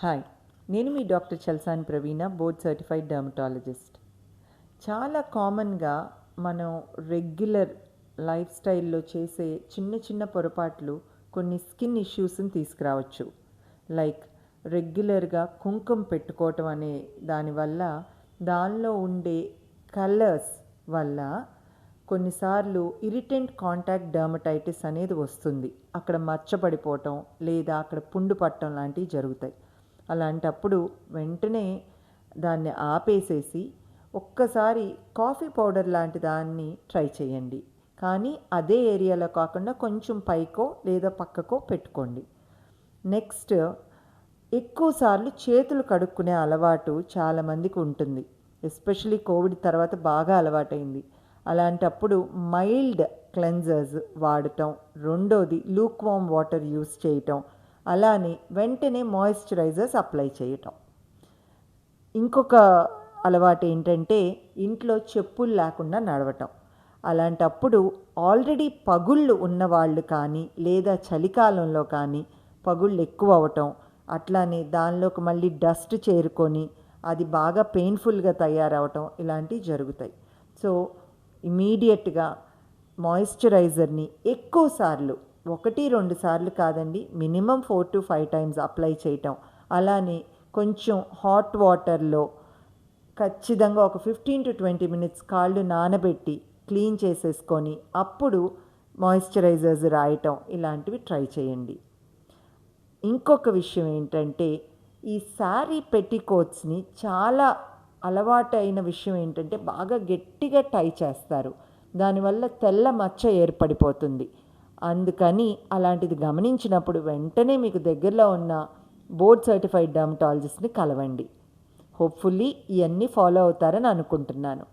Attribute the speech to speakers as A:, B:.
A: Hi, నేను మీ doctor Chalasani ప్రవీణ, board certified dermatologist. చాలా కామన్గా మనం రెగ్యులర్ లైఫ్ స్టైల్లో చేసే చిన్న చిన్న పొరపాట్లు కొన్ని స్కిన్ ఇష్యూస్ని తీసుకురావచ్చు. లైక్ రెగ్యులర్గా కుంకుమ పెట్టుకోవటం అనే దానివల్ల దానిలో ఉండే కలర్స్ వల్ల కొన్నిసార్లు ఇరిటెంట్ కాంటాక్ట్ డర్మటైటిస్ అనేది వస్తుంది. అక్కడ మచ్చపడిపోవటం లేదా అక్కడ పుండు పట్టడం లాంటివి జరుగుతాయి. అలాంటప్పుడు వెంటనే దాన్ని ఆపేసేసి ఒక్కసారి కాఫీ పౌడర్ లాంటి దాన్ని ట్రై చేయండి. కానీ అదే ఏరియాలో కాకుండా కొంచెం పైకో లేదా పక్కకో పెట్టుకోండి. నెక్స్ట్, ఎక్కువసార్లు చేతులు కడుక్కునే అలవాటు చాలామందికి ఉంటుంది. ఎస్పెషలీ కోవిడ్ తర్వాత బాగా అలవాటైంది. అలాంటప్పుడు మైల్డ్ క్లెన్జర్స్ వాడటం, రెండోది లూక్వామ్ వాటర్ యూస్ చేయటం, అలానే వెంటనే మాయిశ్చరైజర్స్ అప్లై చేయటం. ఇంకొక అలవాటు ఏంటంటే ఇంట్లో చెప్పులు లేకుండా నడవటం. అలాంటప్పుడు ఆల్రెడీ పగుళ్ళు ఉన్నవాళ్ళు కానీ లేదా చలికాలంలో కానీ పగుళ్ళు ఎక్కువ అవటం, అట్లానే దానిలోకి మళ్ళీ డస్ట్ చేరుకొని అది బాగా పెయిన్ఫుల్గా తయారవటం ఇలాంటివి జరుగుతాయి. సో ఇమీడియట్గా మాయిశ్చరైజర్ని ఎక్కువసార్లు, 1-2 సార్లు కాదండి, మినిమం 4 to 5 టైమ్స్ అప్లై చేయటం. అలానే కొంచెం హాట్ వాటర్లో ఖచ్చితంగా ఒక 15 to 20 మినిట్స్ కాళ్ళు నానబెట్టి క్లీన్ చేసేసుకొని అప్పుడు మాయిశ్చరైజర్స్ రాయటం, ఇలాంటివి ట్రై చేయండి. ఇంకొక విషయం ఏంటంటే ఈ శారీ పెట్టికోట్స్ని చాలా అలవాటైన విషయం ఏంటంటే బాగా గట్టిగా టై చేస్తారు. దానివల్ల తెల్ల మచ్చ ఏర్పడిపోతుంది. అందుకని అలాంటిది గమనించినప్పుడు వెంటనే మీకు దగ్గరలో ఉన్న బోర్డ్ సర్టిఫైడ్ డర్మటాలజిస్ట్ని కలవండి. హోప్ఫుల్లీ ఇవన్నీ ఫాలో అవుతారని అనుకుంటున్నాను.